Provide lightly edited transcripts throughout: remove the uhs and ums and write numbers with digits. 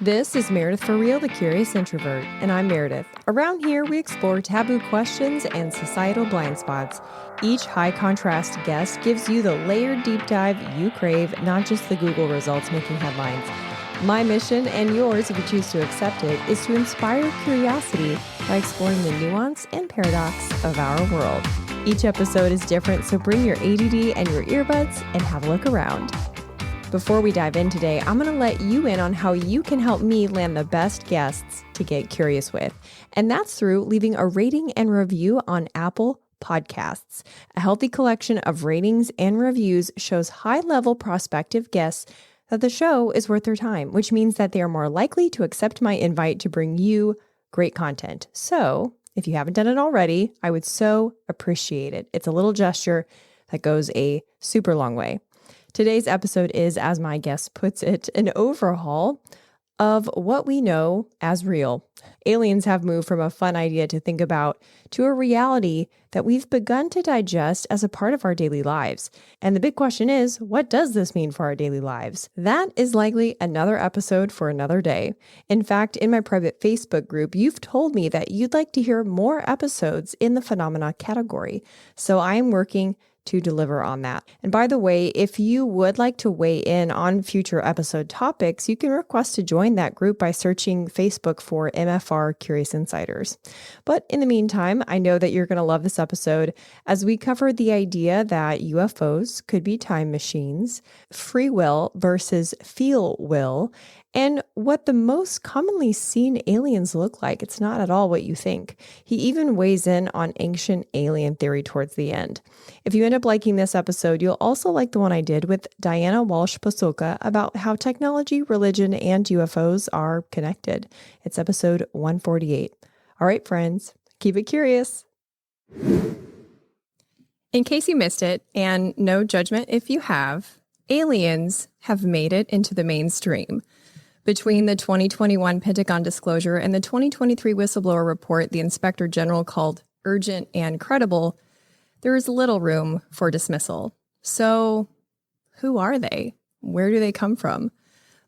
This is Meredith for Real, the Curious Introvert, and I'm Meredith. Around here, we explore taboo questions and societal blind spots. Each high-contrast guest gives you the layered deep dive you crave, not just the Google results making headlines. My mission, and yours if you choose to accept it, is to inspire curiosity by exploring the nuance and paradox of our world. Each episode is different, so bring your ADD and your earbuds and have a look around. Before we dive in today, I'm going to let you in on how you can help me land the best guests to get curious with. And that's through leaving a rating and review on Apple Podcasts. A healthy collection of ratings and reviews shows high-level prospective guests that the show is worth their time, which means that they are more likely to accept my invite to bring you great content. So if you haven't done it already, I would so appreciate it. It's a little gesture that goes a super long way. Today's episode is, as my guest puts it, an overhaul of what we know as real. Aliens have moved from a fun idea to think about to a reality that we've begun to digest as a part of our daily lives. And the big question is, what does this mean for our daily lives? That is likely another episode for another day. In fact, in my private Facebook group, you've told me that you'd like to hear more episodes in the phenomena category. So I am working to deliver on that. And by the way, if you would like to weigh in on future episode topics, you can request to join that group by searching Facebook for MFR Curious Insiders. But in the meantime, I know that you're going to love this episode as we cover the idea that UFOs could be time machines, free will versus feel will, and what the most commonly seen aliens look like. It's not at all what you think. He even weighs in on ancient alien theory towards the end. If you end up liking this episode, you'll also like the one I did with Diana Walsh Pasulka about how technology, religion, and UFOs are connected. It's episode 148. All right, friends, keep it curious. In case you missed it, and no judgment if you have, aliens have made it into the mainstream. Between the 2021 Pentagon disclosure and the 2023 whistleblower report the Inspector General called urgent and credible, there is little room for dismissal. So, who are they? Where do they come from?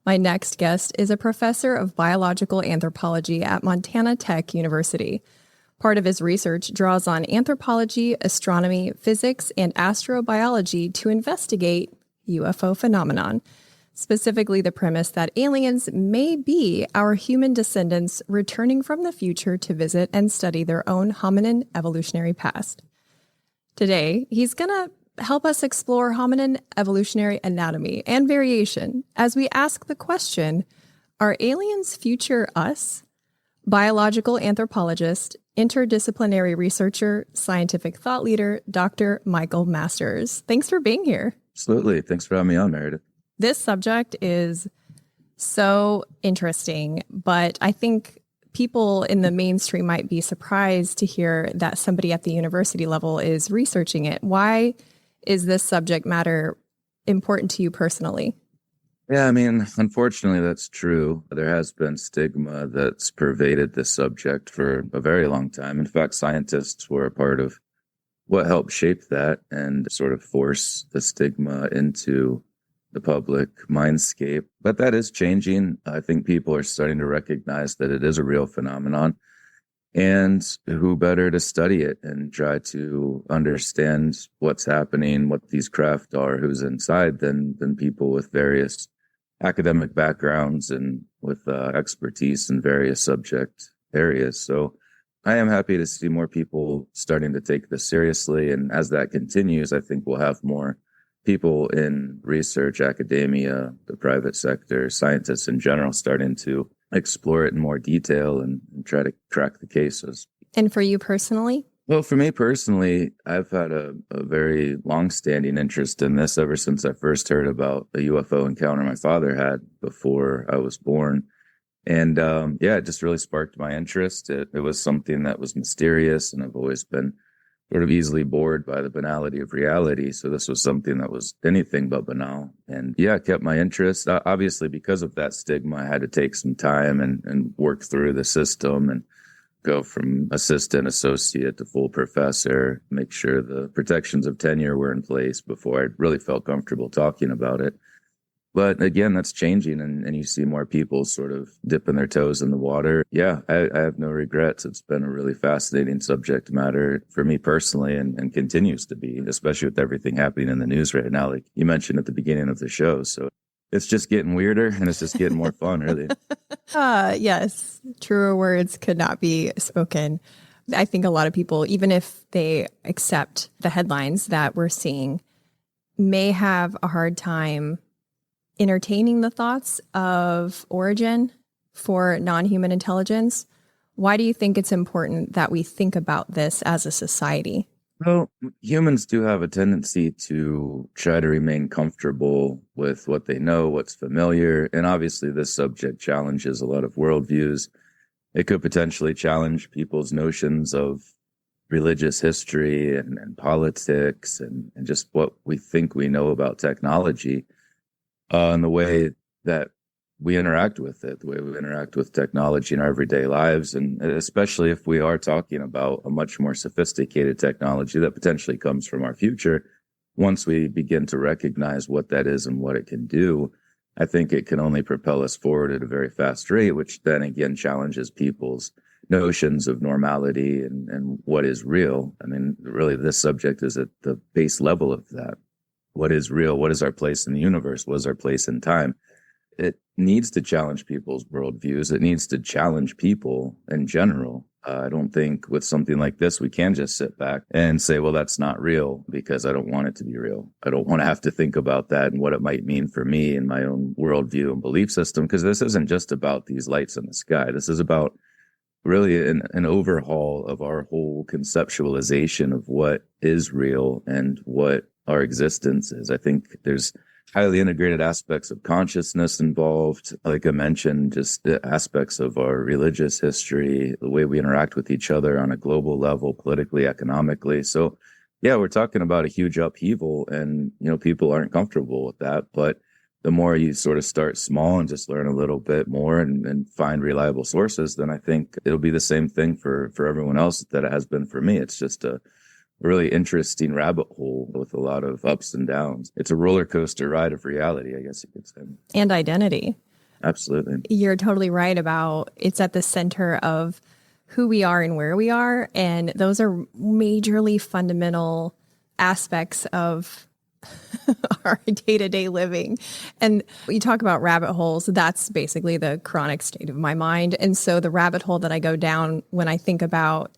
My next guest is a professor of biological anthropology at Montana Tech University. Part of his research draws on anthropology, astronomy, physics, and astrobiology to investigate UFO phenomenon. Specifically the premise that aliens may be our human descendants returning from the future to visit and study their own hominin evolutionary past. Today, he's going to help us explore hominin evolutionary anatomy and variation as we ask the question, are aliens future us? Biological anthropologist, interdisciplinary researcher, scientific thought leader, Dr. Michael Masters. Thanks for being here. Absolutely. Thanks for having me on, Meredith. This subject is so interesting, but I think people in the mainstream might be surprised to hear that somebody at the university level is researching it. Why is this subject matter important to you personally? Yeah, I mean, unfortunately, that's true. There has been stigma that's pervaded this subject for a very long time. In fact, scientists were a part of what helped shape that and sort of force the stigma into the public mindscape. But that is changing. I think people are starting to recognize that it is a real phenomenon. And who better to study it and try to understand what's happening, what these craft are, who's inside than people with various academic backgrounds and with expertise in various subject areas. So I am happy to see more people starting to take this seriously. And as that continues, I think we'll have more people in research, academia, the private sector, scientists in general, starting to explore it in more detail and try to crack the cases. And for you personally? Well, for me personally, I've had a very long-standing interest in this ever since I first heard about a UFO encounter my father had before I was born. And it just really sparked my interest. It was something that was mysterious, and I've always been sort of easily bored by the banality of reality. So this was something that was anything but banal. And it kept my interest. Obviously, because of that stigma, I had to take some time and work through the system and go from assistant, associate to full professor, make sure the protections of tenure were in place before I really felt comfortable talking about it. But again, that's changing, and you see more people sort of dipping their toes in the water. Yeah, I have no regrets. It's been a really fascinating subject matter for me personally, and continues to be, especially with everything happening in the news right now, like you mentioned at the beginning of the show. So it's just getting weirder, and it's just getting more fun, really. Yes, truer words could not be spoken. I think a lot of people, even if they accept the headlines that we're seeing, may have a hard time entertaining the thoughts of origin for non-human intelligence. Why do you think it's important that we think about this as a society? Well, humans do have a tendency to try to remain comfortable with what they know, what's familiar. And obviously, this subject challenges a lot of worldviews. It could potentially challenge people's notions of religious history and politics and just what we think we know about technology, and the way that we interact with it, the way we interact with technology in our everyday lives. And especially if we are talking about a much more sophisticated technology that potentially comes from our future, once we begin to recognize what that is and what it can do, I think it can only propel us forward at a very fast rate, which then again challenges people's notions of normality and what is real. I mean, really, this subject is at the base level of that. What is real? What is our place in the universe? What is our place in time? It needs to challenge people's worldviews. It needs to challenge people in general. I don't think with something like this, we can just sit back and say, well, that's not real because I don't want it to be real. I don't want to have to think about that and what it might mean for me and my own worldview and belief system, because this isn't just about these lights in the sky. This is about really an overhaul of our whole conceptualization of what is real and what our existence is. I think there's highly integrated aspects of consciousness involved. Like I mentioned, just the aspects of our religious history, the way we interact with each other on a global level, politically, economically. So yeah, we're talking about a huge upheaval, and, people aren't comfortable with that. But the more you sort of start small and just learn a little bit more and find reliable sources, then I think it'll be the same thing for everyone else that it has been for me. It's just a really interesting rabbit hole with a lot of ups and downs. It's a roller coaster ride of reality, I guess you could say. And identity. Absolutely. You're totally right about it's at the center of who we are and where we are. And those are majorly fundamental aspects of our day-to-day living. And you talk about rabbit holes, that's basically the chronic state of my mind. And so the rabbit hole that I go down when I think about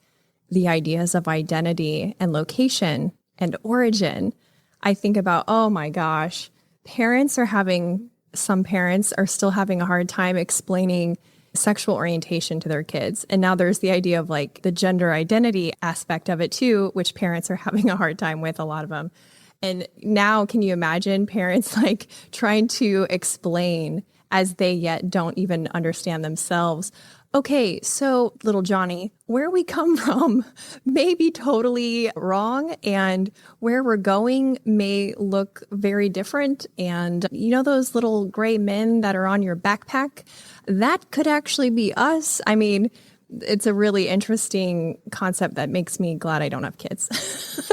the ideas of identity and location and origin, I think about, oh my gosh, some parents are still having a hard time explaining sexual orientation to their kids. And now there's the idea of like the gender identity aspect of it too, which parents are having a hard time with, a lot of them. And now can you imagine parents like trying to explain as they yet don't even understand themselves? Okay, so little Johnny, where we come from may be totally wrong, and where we're going may look very different. And those little gray men that are on your backpack, that could actually be us. I mean, it's a really interesting concept that makes me glad I don't have kids.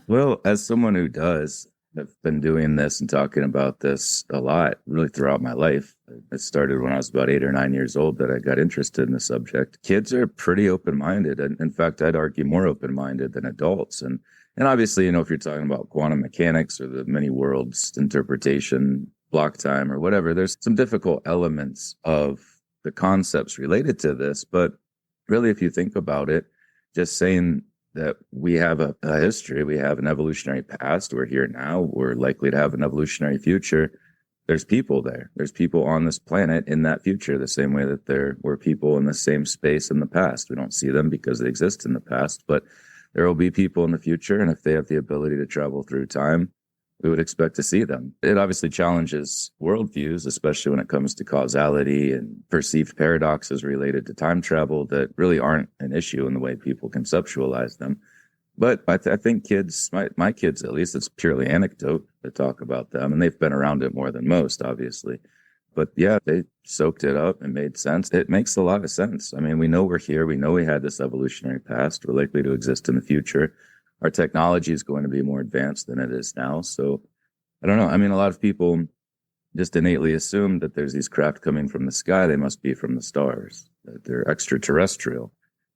Well, as someone who does, I've been doing this and talking about this a lot, really throughout my life. It started when I was about 8 or 9 years old that I got interested in the subject. Kids are pretty open-minded. And in fact, I'd argue more open-minded than adults. And obviously, if you're talking about quantum mechanics or the many worlds interpretation, block time or whatever, there's some difficult elements of the concepts related to this. But really, if you think about it, just saying that we have a history, we have an evolutionary past, we're here now, we're likely to have an evolutionary future. There's people there. There's people on this planet in that future, the same way that there were people in the same space in the past. We don't see them because they exist in the past, but there will be people in the future. And if they have the ability to travel through time, we would expect to see them. It obviously challenges worldviews, especially when it comes to causality and perceived paradoxes related to time travel that really aren't an issue in the way people conceptualize them. But I think kids, my kids at least, it's purely anecdote to talk about them, and they've been around it more than most, obviously. But yeah, they soaked it up and made sense. It makes a lot of sense. I mean, we know we're here. We know we had this evolutionary past. We're likely to exist in the future. Our technology is going to be more advanced than it is now. So I don't know. I mean, a lot of people just innately assume that there's these craft coming from the sky. They must be from the stars, that they're extraterrestrial.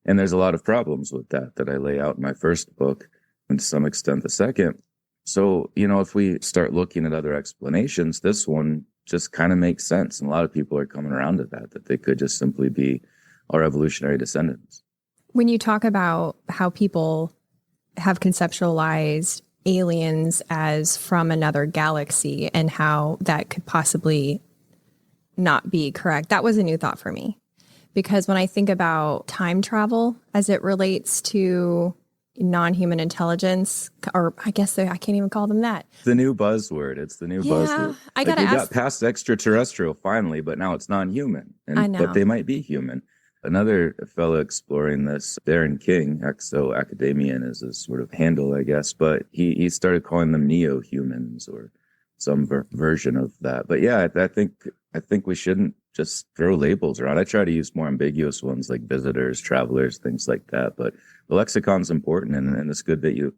And there's a lot of problems with that I lay out in my first book, and to some extent the second. So, if we start looking at other explanations, this one just kind of makes sense. And a lot of people are coming around to that they could just simply be our evolutionary descendants. When you talk about how people have conceptualized aliens as from another galaxy and how that could possibly not be correct, that was a new thought for me. Because when I think about time travel as it relates to non-human intelligence, or I guess I can't even call them that. The new buzzword. It's the new buzzword. I gotta we ask. got past extraterrestrial finally, but now it's non-human. I know. But they might be human. Another fellow exploring this, Darren King, exo-academian is his sort of handle, I guess, but he started calling them neo-humans or some version of that. But yeah, I think we shouldn't just throw labels around. I try to use more ambiguous ones like visitors, travelers, things like that. But the lexicon's important, and it's good that you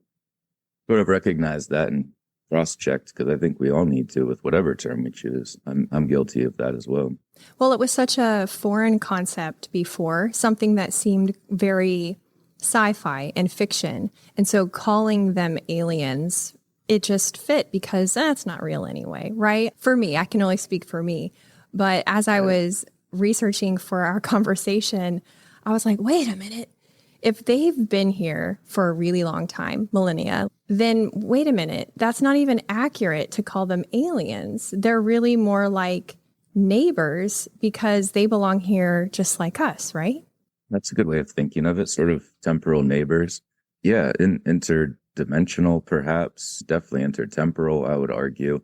sort of recognize that and cross-checked, because I think we all need to with whatever term we choose. I'm guilty of that as well. Well, it was such a foreign concept before, something that seemed very sci-fi and fiction. And so calling them aliens, it just fit because that's not real anyway, right? For me, I can only speak for me. But as I was researching for our conversation, I was like, wait a minute. If they've been here for a really long time, millennia, then wait a minute. That's not even accurate to call them aliens. They're really more like neighbors because they belong here just like us, right? That's a good way of thinking of it, sort of temporal neighbors. Yeah, interdimensional, perhaps, definitely intertemporal, I would argue.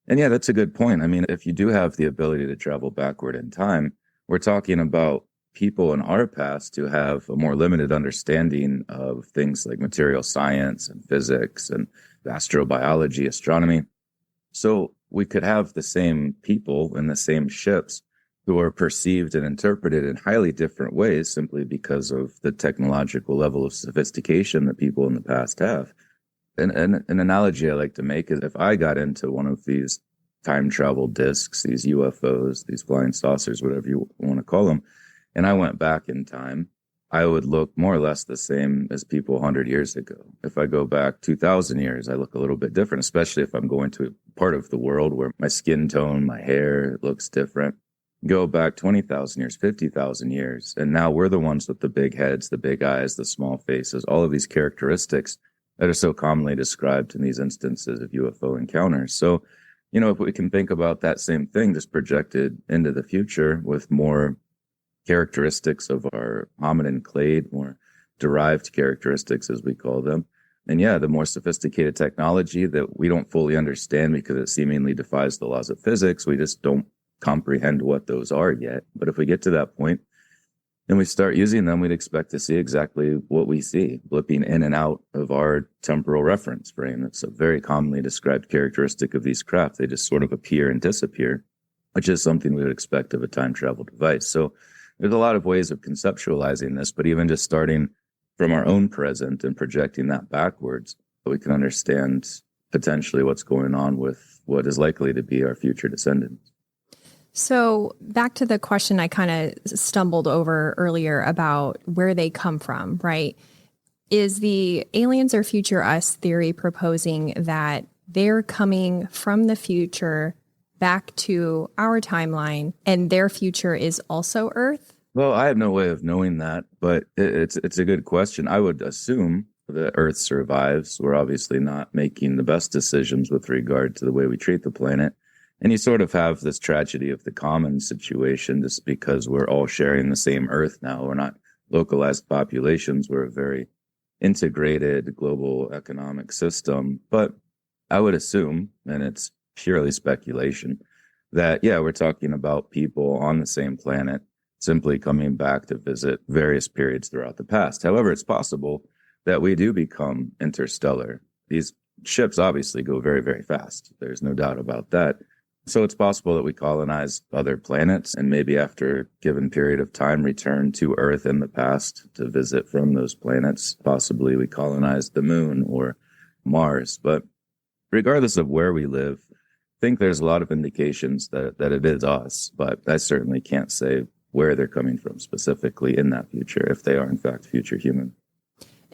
And yeah, that's a good point. I mean, if you do have the ability to travel backward in time, we're talking about people in our past who have a more limited understanding of things like material science and physics and astrobiology, astronomy. So we could have the same people in the same ships who are perceived and interpreted in highly different ways simply because of the technological level of sophistication that people in the past have. And an analogy I like to make is if I got into one of these time travel discs, these UFOs, these flying saucers, whatever you want to call them, and I went back in time, I would look more or less the same as people 100 years ago. If I go back 2,000 years, I look a little bit different, especially if I'm going to a part of the world where my skin tone, my hair looks different. Go back 20,000 years, 50,000 years, and now we're the ones with the big heads, the big eyes, the small faces, all of these characteristics that are so commonly described in these instances of UFO encounters. So, if we can think about that same thing just projected into the future with more characteristics of our hominin clade, more derived characteristics, as we call them. And yeah, the more sophisticated technology that we don't fully understand because it seemingly defies the laws of physics. We just don't comprehend what those are yet. But if we get to that point and we start using them, we'd expect to see exactly what we see, blipping in and out of our temporal reference frame. It's a very commonly described characteristic of these craft. They just sort of appear and disappear, which is something we would expect of a time travel device. So there's a lot of ways of conceptualizing this, but even just starting from our own present and projecting that backwards, we can understand potentially what's going on with what is likely to be our future descendants. So back to the question I kind of stumbled over earlier about where they come from, right? Is the aliens or future us theory proposing that they're coming from the future back to our timeline and their future is also Earth? Well, I have no way of knowing that, but it's a good question. I would assume that Earth survives. We're obviously not making the best decisions with regard to the way we treat the planet. And you sort of have this tragedy of the common situation just because we're all sharing the same Earth now. We're not localized populations. We're a very integrated global economic system. But I would assume, and it's purely speculation, that, yeah, we're talking about people on the same planet simply coming back to visit various periods throughout the past. However, it's possible that we do become interstellar. These ships obviously go very, very fast. There's no doubt about that. So it's possible that we colonize other planets and maybe after a given period of time return to Earth in the past to visit from those planets. Possibly we colonize the moon or Mars. But regardless of where we live, think there's a lot of indications that it is us, but I certainly can't say where they're coming from specifically in that future, if they are in fact future human.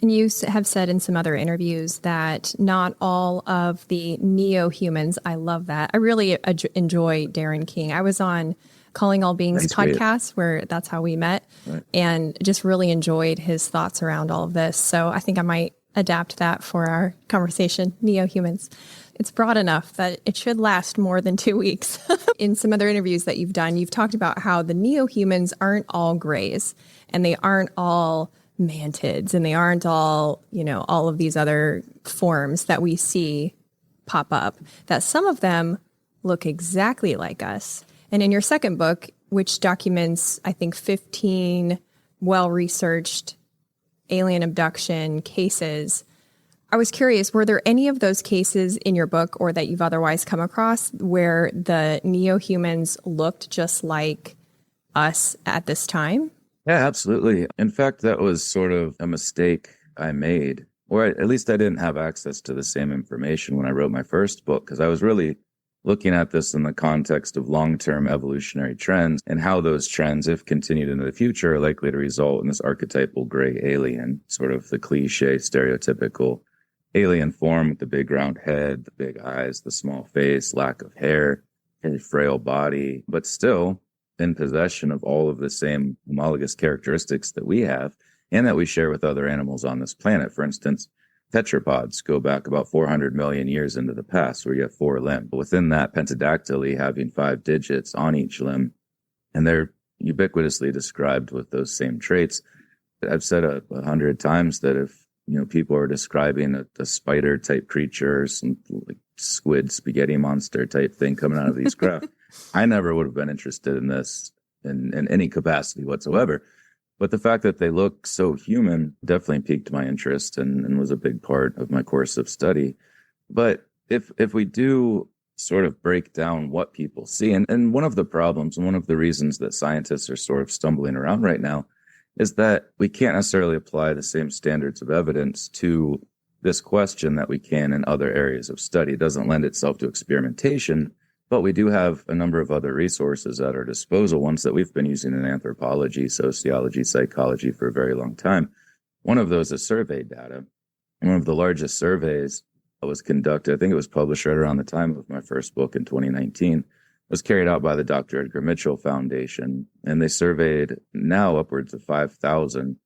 And you have said in some other interviews that not all of the neo-humans, I love that. I really enjoy Darren King. I was on Calling All Beings podcast where that's how we met, and just really enjoyed his thoughts around all of this. So I think I might adapt that for our conversation, neo-humans. It's broad enough that it should last more than 2 weeks. In some other interviews that you've done, you've talked about how the neo-humans aren't all grays, and they aren't all mantids, and they aren't all, all of these other forms that we see pop up, that some of them look exactly like us. And in your second book, which documents, I think, 15 well-researched alien abduction cases, I was curious, were there any of those cases in your book or that you've otherwise come across where the neo-humans looked just like us at this time? Yeah, absolutely. In fact, that was sort of a mistake I made, or at least I didn't have access to the same information when I wrote my first book, because I was really looking at this in the context of long-term evolutionary trends and how those trends, if continued into the future, are likely to result in this archetypal gray alien, sort of the cliche, stereotypical alien form with the big round head, the big eyes, the small face, lack of hair, and frail body, but still in possession of all of the same homologous characteristics that we have and that we share with other animals on this planet. For instance, tetrapods go back about 400 million years into the past, where you have 4 limbs. Within that, pentadactyly having 5 digits on each limb, and they're ubiquitously described with those same traits. I've said 100 times that if people are describing a spider type creature, or some like squid spaghetti monster type thing coming out of these craft, I never would have been interested in this in any capacity whatsoever. But the fact that they look so human definitely piqued my interest and was a big part of my course of study. But if we do sort of break down what people see, and one of the problems and one of the reasons that scientists are sort of stumbling around right now is that we can't necessarily apply the same standards of evidence to this question that we can in other areas of study. It doesn't lend itself to experimentation, but we do have a number of other resources at our disposal, ones that we've been using in anthropology, sociology, psychology for a very long time. One of those is survey data. One of the largest surveys that was conducted, I think it was published right around the time of my first book in 2019, was carried out by the Dr. Edgar Mitchell Foundation. And they surveyed now upwards of 5,000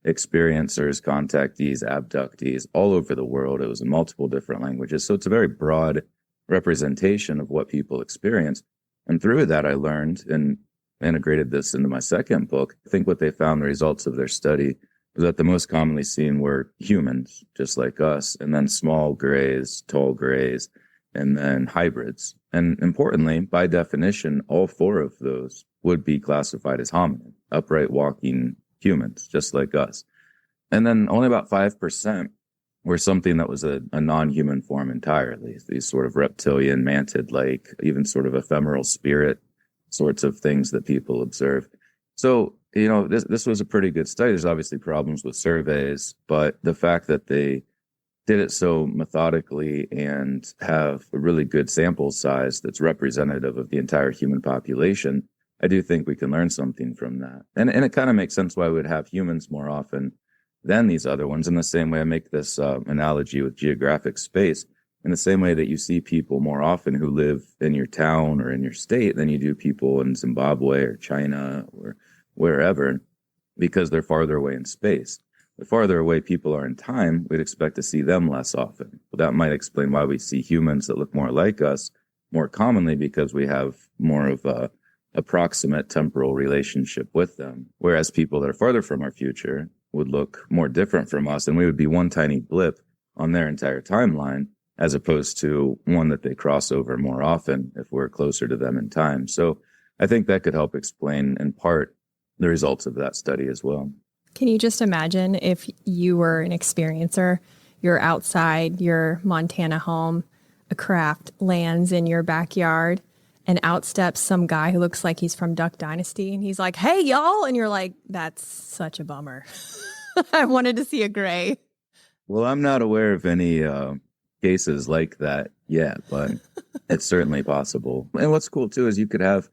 experiencers, contactees, abductees all over the world. It was in multiple different languages. So it's a very broad representation of what people experience. And through that, I learned and integrated this into my second book. I think what they found, the results of their study, was that the most commonly seen were humans, just like us, and then small grays, tall grays, and then hybrids. And importantly, by definition, all 4 of those would be classified as hominin, upright walking humans, just like us. And then only about 5% were something that was a non-human form entirely. These sort of reptilian, mantid-like, even sort of ephemeral spirit sorts of things that people observe. So, this was a pretty good study. There's obviously problems with surveys, but the fact that they did it so methodically and have a really good sample size that's representative of the entire human population, I do think we can learn something from that. And it kind of makes sense why we would have humans more often than these other ones. In the same way, I make this analogy with geographic space. In the same way that you see people more often who live in your town or in your state than you do people in Zimbabwe or China or wherever, because they're farther away in space. The farther away people are in time, we'd expect to see them less often. Well, that might explain why we see humans that look more like us more commonly, because we have more of a approximate temporal relationship with them. Whereas people that are farther from our future would look more different from us, and we would be one tiny blip on their entire timeline, as opposed to one that they cross over more often if we're closer to them in time. So I think that could help explain in part the results of that study as well. Can you just imagine if you were an experiencer, you're outside your Montana home, a craft lands in your backyard, and out steps some guy who looks like he's from Duck Dynasty, and he's like, "Hey, y'all," and you're like, "That's such a bummer." I wanted to see a gray. Well, I'm not aware of any cases like that Yeah, but it's certainly possible. And what's cool too is you could have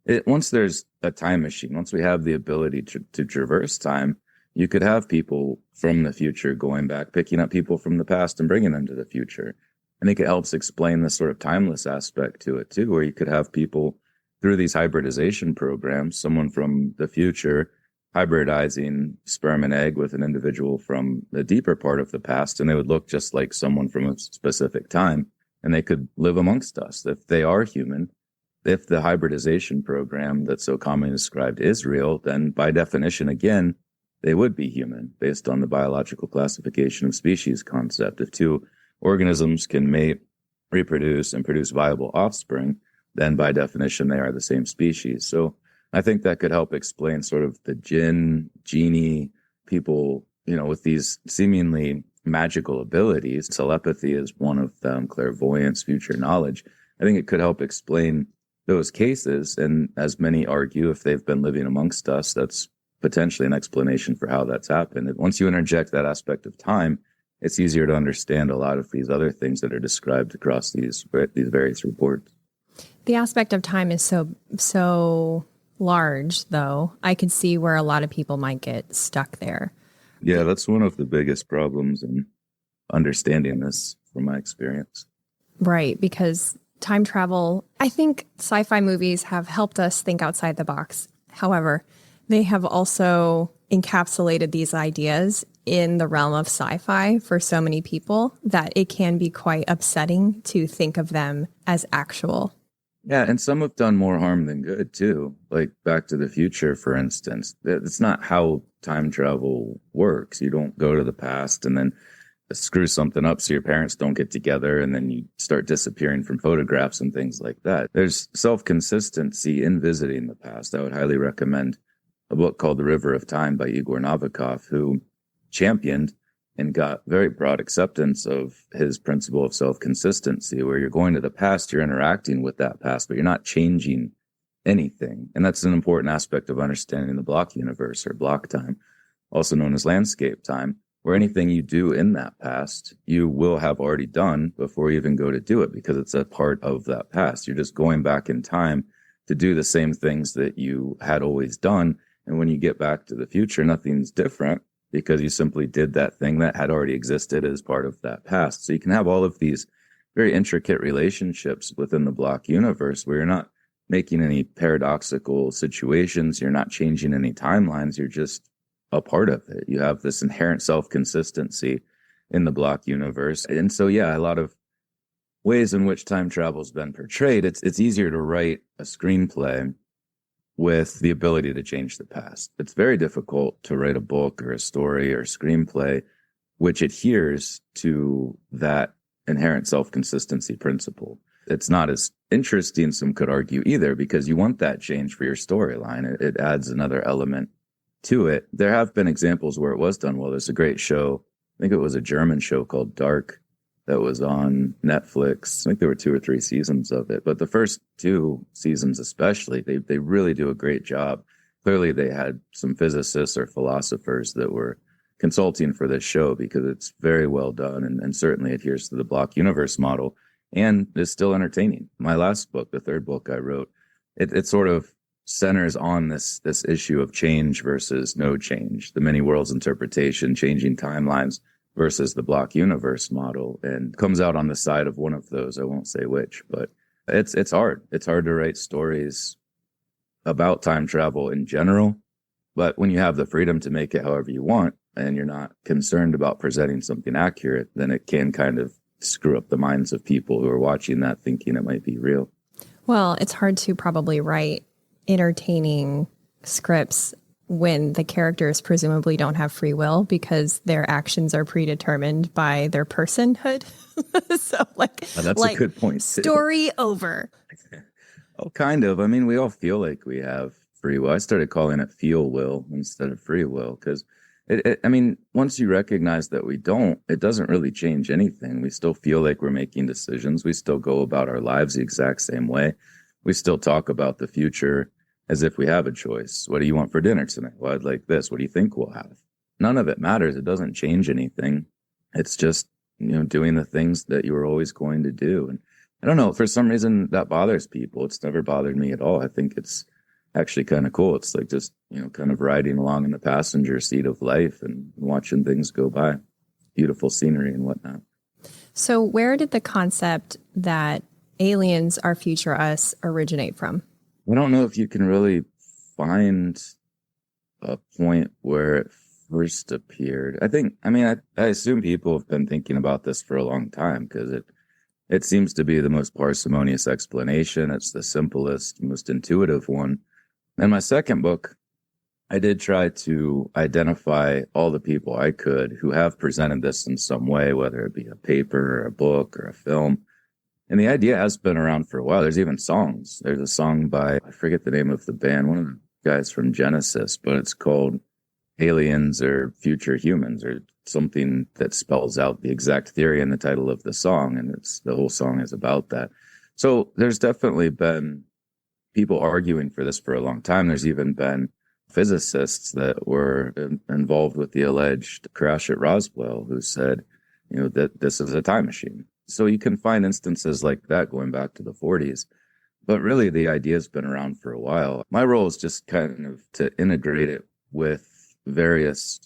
it once there's a time machine, once we have the ability to traverse time, you could have people from the future going back, picking up people from the past and bringing them to the future. I think it helps explain the sort of timeless aspect to it too, where you could have people through these hybridization programs, someone from the future hybridizing sperm and egg with an individual from the deeper part of the past, and they would look just like someone from a specific time, and they could live amongst us if they are human. If the hybridization program that's so commonly described is real, then by definition, again, they would be human based on the biological classification of species concept. If two organisms can mate, reproduce, and produce viable offspring, then by definition, they are the same species. So I think that could help explain sort of the genie, people, with these seemingly magical abilities. Telepathy is one of them, clairvoyance, future knowledge. I think it could help explain those cases. And as many argue, if they've been living amongst us, that's potentially an explanation for how that's happened. And once you interject that aspect of time, it's easier to understand a lot of these other things that are described across these various reports. The aspect of time is so large, though. I could see where a lot of people might get stuck there. Yeah, that's one of the biggest problems in understanding this from my experience. Right, because time travel, I think sci-fi movies have helped us think outside the box. However, they have also encapsulated these ideas in the realm of sci-fi for so many people that it can be quite upsetting to think of them as actual. Yeah, and some have done more harm than good, too. Like Back to the Future, for instance. It's not how time travel works. You don't go to the past and then screw something up so your parents don't get together and then you start disappearing from photographs and things like that. There's self-consistency in visiting the past. I would highly recommend a book called The River of Time by Igor Novikov, who championed and got very broad acceptance of his principle of self-consistency, where you're going to the past, you're interacting with that past, but you're not changing anything. And that's an important aspect of understanding the block universe, or block time, also known as landscape time, where anything you do in that past, you will have already done before you even go to do it, because it's a part of that past. You're just going back in time to do the same things that you had always done. And when you get back to the future, nothing's different, because you simply did that thing that had already existed as part of that past. So you can have all of these very intricate relationships within the block universe where you're not making any paradoxical situations. You're not changing any timelines. You're just a part of it. You have this inherent self-consistency in the block universe. And so, yeah, a lot of ways in which time travel has been portrayed, it's easier to write a screenplay with the ability to change the past. It's very difficult to write a book or a story or a screenplay which adheres to that inherent self-consistency principle. It's not as interesting, some could argue, either, because you want that change for your storyline. It adds another element to it. There have been examples where it was done well. There's a great show, I think it was a German show called Dark, that was on Netflix. I think there were 2 or 3 seasons of it, but the first 2 seasons especially, they really do a great job. Clearly they had some physicists or philosophers that were consulting for this show, because it's very well done and certainly adheres to the block universe model and is still entertaining. My last book, the 3rd book I wrote, it sort of centers on this issue of change versus no change, the many worlds interpretation, changing timelines versus the block universe model, and comes out on the side of one of those. I won't say which, but it's hard. It's hard to write stories about time travel in general, but when you have the freedom to make it however you want and you're not concerned about presenting something accurate, then it can kind of screw up the minds of people who are watching that thinking it might be real. Well, it's hard to probably write entertaining scripts when the characters presumably don't have free will, because their actions are predetermined by their personhood. So that's a good point too. Story over. Oh, kind of. I mean, we all feel like we have free will. I started calling it feel will instead of free will, because once you recognize that we don't, it doesn't really change anything. We still feel like we're making decisions. We still go about our lives the exact same way. We still talk about the future as if we have a choice. What do you want for dinner tonight? Well, I'd like this. What do you think we'll have? None of it matters. It doesn't change anything. It's just, doing the things that you were always going to do. And I don't know. For some reason, that bothers people. It's never bothered me at all. I think it's actually kind of cool. It's like just, kind of riding along in the passenger seat of life and watching things go by. Beautiful scenery and whatnot. So where did the concept that aliens are future us originate from? I don't know if you can really find a point where it first appeared. I assume people have been thinking about this for a long time because it seems to be the most parsimonious explanation. It's the simplest, most intuitive one. In my second book, I did try to identify all the people I could who have presented this in some way, whether it be a paper or a book or a film. And the idea has been around for a while. There's even songs. There's a song by, I forget the name of the band, one of the guys from Genesis, but it's called Aliens or Future Humans or something that spells out the exact theory in the title of the song. And the whole song is about that. So there's definitely been people arguing for this for a long time. There's even been physicists that were involved with the alleged crash at Roswell who said, that this is a time machine. So you can find instances like that going back to the 40s. But really, the idea has been around for a while. My role is just kind of to integrate it with various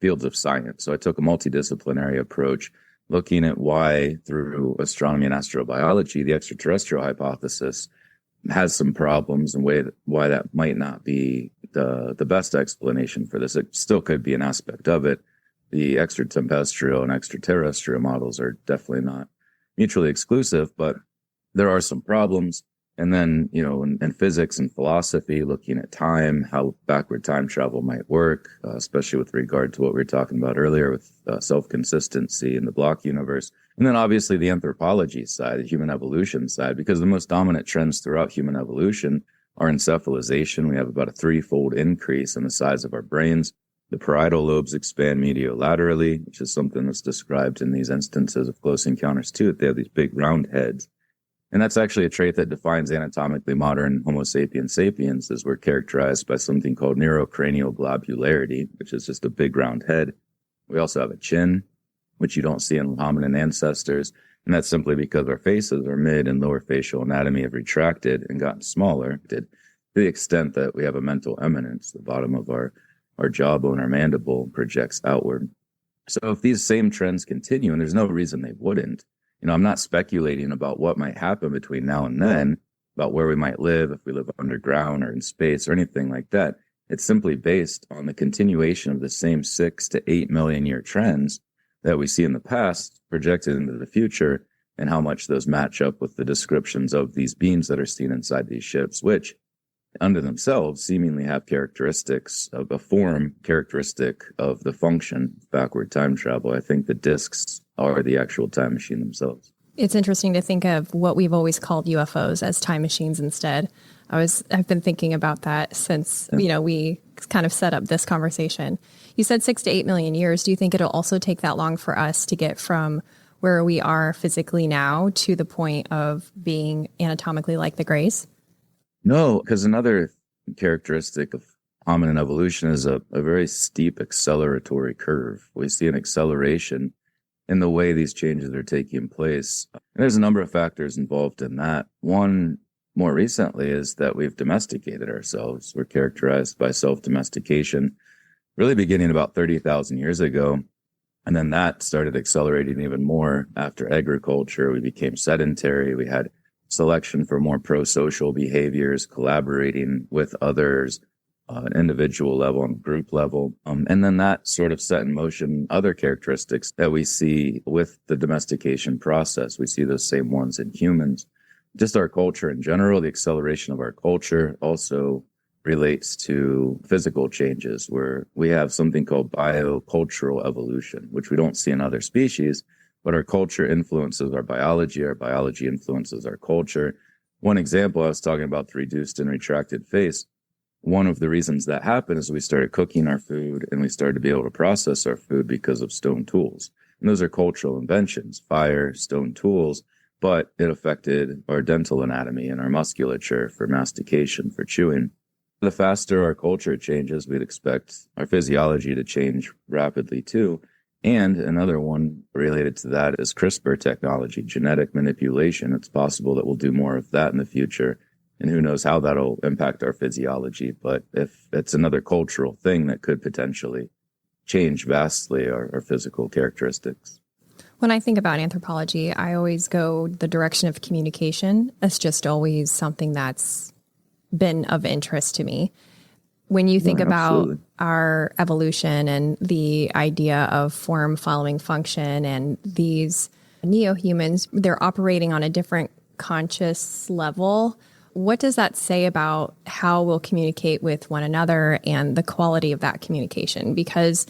fields of science. So I took a multidisciplinary approach, looking at why, through astronomy and astrobiology, the extraterrestrial hypothesis has some problems and why that might not be the best explanation for this. It still could be an aspect of it. The extraterrestrial and extraterrestrial models are definitely not mutually exclusive, but there are some problems. And then, in physics and philosophy, looking at time, how backward time travel might work, especially with regard to what we were talking about earlier with self-consistency in the block universe. And then obviously the anthropology side, the human evolution side, because the most dominant trends throughout human evolution are encephalization. We have about a 3-fold increase in the size of our brains. The parietal lobes expand mediolaterally, which is something that's described in these instances of close encounters too. They have these big round heads. And that's actually a trait that defines anatomically modern Homo sapiens sapiens, as we're characterized by something called neurocranial globularity, which is just a big round head. We also have a chin, which you don't see in hominin ancestors. And that's simply because our faces, our mid and lower facial anatomy have retracted and gotten smaller to the extent that we have a mental eminence. The bottom of our jawbone, our mandible projects outward. So if these same trends continue, and there's no reason they wouldn't, I'm not speculating about what might happen between now and then, about where we might live, if we live underground or in space or anything like that. It's simply based on the continuation of the same 6 to 8 million year trends that we see in the past projected into the future, and how much those match up with the descriptions of these beings that are seen inside these ships, which under themselves seemingly have characteristics of a form characteristic of the function of backward time travel. I think the disks are the actual time machine themselves. It's interesting to think of what we've always called UFOs as time machines instead. I've been thinking about that since, we kind of set up this conversation. You said 6 to 8 million years. Do you think it'll also take that long for us to get from where we are physically now to the point of being anatomically like the Greys? No, because another characteristic of hominin evolution is a very steep acceleratory curve. We see an acceleration in the way these changes are taking place. And there's a number of factors involved in that. One, more recently, is that we've domesticated ourselves. We're characterized by self-domestication, really beginning about 30,000 years ago. And then that started accelerating even more after agriculture. We became sedentary. We had selection for more pro-social behaviors, collaborating with others, an individual level and group level. And then that sort of set in motion other characteristics that we see with the domestication process. We see those same ones in humans. Just our culture in general, the acceleration of our culture also relates to physical changes, where we have something called biocultural evolution, which we don't see in other species, but our culture influences our biology influences our culture. One example, I was talking about the reduced and retracted face. One of the reasons that happened is we started cooking our food and we started to be able to process our food because of stone tools. And those are cultural inventions, fire, stone tools, but it affected our dental anatomy and our musculature for mastication, for chewing. The faster our culture changes, we'd expect our physiology to change rapidly too. And another one related to that is CRISPR technology, genetic manipulation. It's possible that we'll do more of that in the future. And who knows how that'll impact our physiology. But if it's another cultural thing that could potentially change vastly our physical characteristics. When I think about anthropology, I always go the direction of communication. That's just always something that's been of interest to me. When you think about our evolution and the idea of form following function and these neo-humans, they're operating on a different conscious level. What does that say about how we'll communicate with one another and the quality of that communication? Because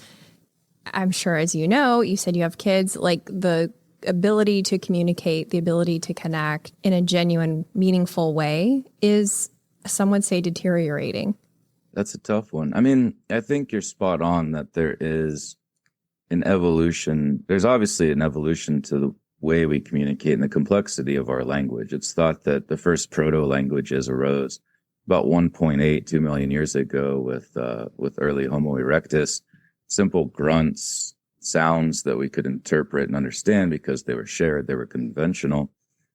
I'm sure, as you know, you said you have kids, like the ability to communicate, the ability to connect in a genuine, meaningful way is, some would say, deteriorating. That's a tough one. I mean, I think you're spot on that there is an evolution. There's obviously an evolution to the way we communicate and the complexity of our language. It's thought that the first proto-languages arose about 1.82 million years ago with early Homo erectus, simple grunts, sounds that we could interpret and understand because they were shared, they were conventional.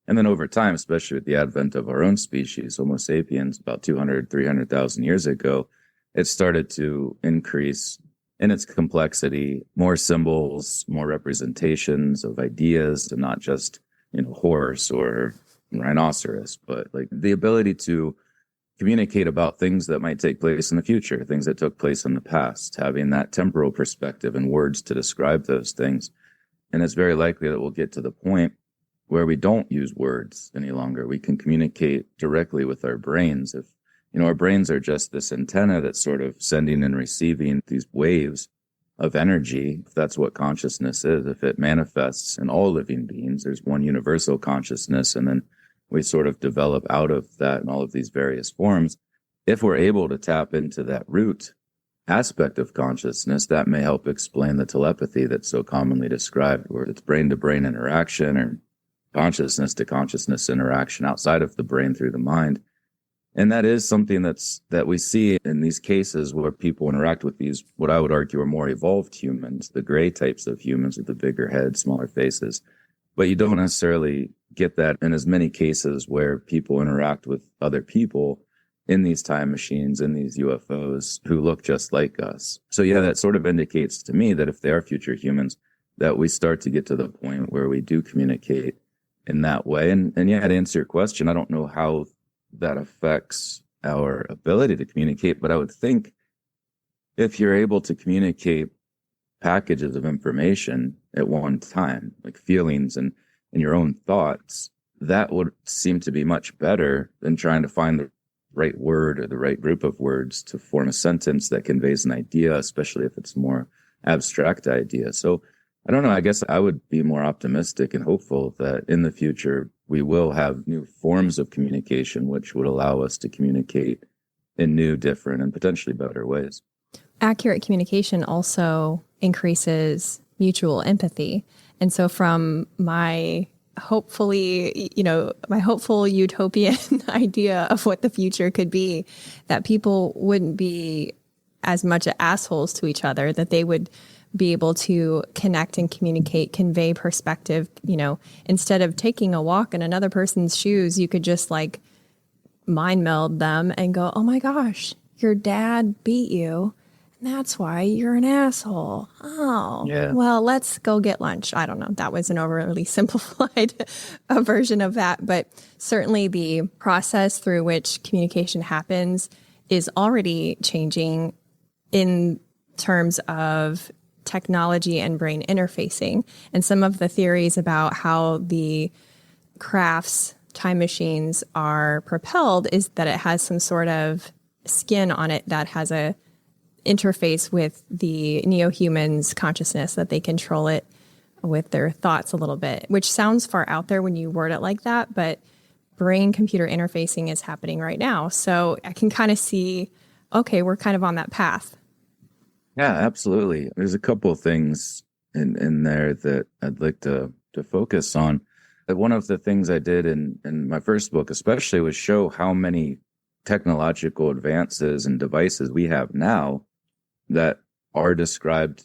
And then over time, especially with the advent of our own species, Homo sapiens, about 200, 300,000 years ago, it started to increase in its complexity, more symbols, more representations of ideas, and not just, horse or rhinoceros, but like the ability to communicate about things that might take place in the future, things that took place in the past, having that temporal perspective and words to describe those things. And it's very likely that we'll get to the point where we don't use words any longer. We can communicate directly with our brains. If, our brains are just this antenna that's sort of sending and receiving these waves of energy. If that's what consciousness is, if it manifests in all living beings, there's one universal consciousness, and then we sort of develop out of that in all of these various forms. If we're able to tap into that root aspect of consciousness, that may help explain the telepathy that's so commonly described, where it's brain-to-brain interaction or consciousness to consciousness interaction outside of the brain through the mind. And that is something that we see in these cases where people interact with these, what I would argue are more evolved humans, the gray types of humans with the bigger heads, smaller faces. But you don't necessarily get that in as many cases where people interact with other people in these time machines, in these UFOs who look just like us. So yeah, that sort of indicates to me that if they are future humans, that we start to get to the point where we do communicate in that way. And yeah, to answer your question, I don't know how that affects our ability to communicate, but I would think if you're able to communicate packages of information at one time, like feelings and your own thoughts, that would seem to be much better than trying to find the right word or the right group of words to form a sentence that conveys an idea, especially if it's a more abstract idea. So I don't know. I guess I would be more optimistic and hopeful that in the future we will have new forms of communication which would allow us to communicate in new, different, and potentially better ways. Accurate communication also increases mutual empathy. And so from my hopeful utopian idea of what the future could be, that people wouldn't be as much assholes to each other, that they would be able to connect and communicate, convey perspective. Instead of taking a walk in another person's shoes, you could just like mind meld them and go, oh my gosh, your dad beat you. And that's why you're an asshole. Oh, yeah. Well, let's go get lunch. I don't know. That was an overly simplified version of that. But certainly the process through which communication happens is already changing in terms of technology and brain interfacing. And some of the theories about how the crafts, time machines are propelled is that it has some sort of skin on it that has a interface with the neo-human's consciousness, that they control it with their thoughts a little bit, which sounds far out there when you word it like that, but brain-computer interfacing is happening right now. So I can kind of see, okay, we're kind of on that path. Yeah, absolutely. There's a couple of things in there that I'd like to focus on. One of the things I did in my first book especially was show how many technological advances and devices we have now that are described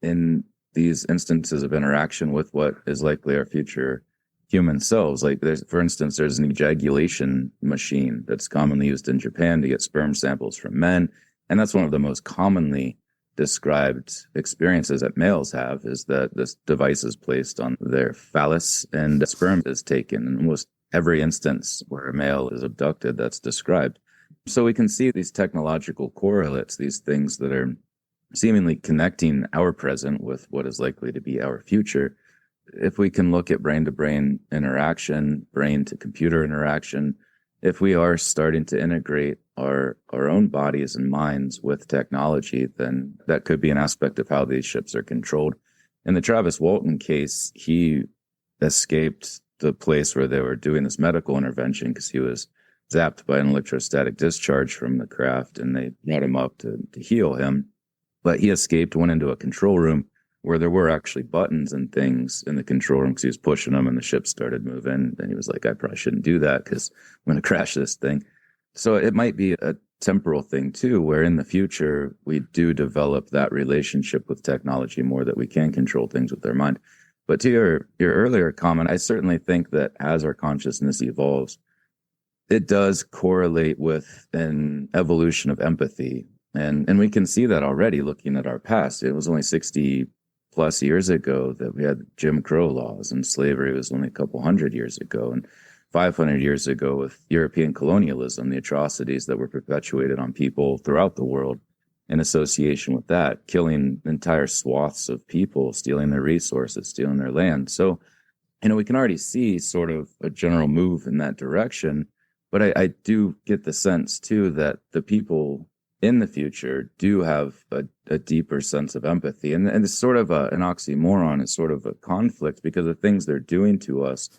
in these instances of interaction with what is likely our future human selves. Like for instance, there's an ejaculation machine that's commonly used in Japan to get sperm samples from men. And that's one of the most commonly described experiences that males have, is that this device is placed on their phallus and sperm is taken in almost every instance where a male is abducted that's described. So we can see these technological correlates, these things that are seemingly connecting our present with what is likely to be our future. If we can look at brain-to-brain interaction, brain-to-computer interaction, if we are starting to integrate our own bodies and minds with technology, then that could be an aspect of how these ships are controlled. In the Travis Walton case, he escaped the place where they were doing this medical intervention because he was zapped by an electrostatic discharge from the craft, and they brought him up to heal him. But he escaped, went into a control room where there were actually buttons and things in the control room because he was pushing them and the ship started moving. And he was like, I probably shouldn't do that because I'm going to crash this thing. So it might be a temporal thing too, where in the future we do develop that relationship with technology more, that we can control things with our mind. But to your earlier comment, I certainly think that as our consciousness evolves, it does correlate with an evolution of empathy. And we can see that already looking at our past. It was only 60 plus years ago that we had Jim Crow laws, and slavery was only a couple hundred years ago. And 500 years ago with European colonialism, the atrocities that were perpetuated on people throughout the world in association with that, killing entire swaths of people, stealing their resources, stealing their land. So, we can already see sort of a general move in that direction. But I do get the sense too that the people in the future do have a deeper sense of empathy. And it's sort of an oxymoron. It's sort of a conflict because the things they're doing to us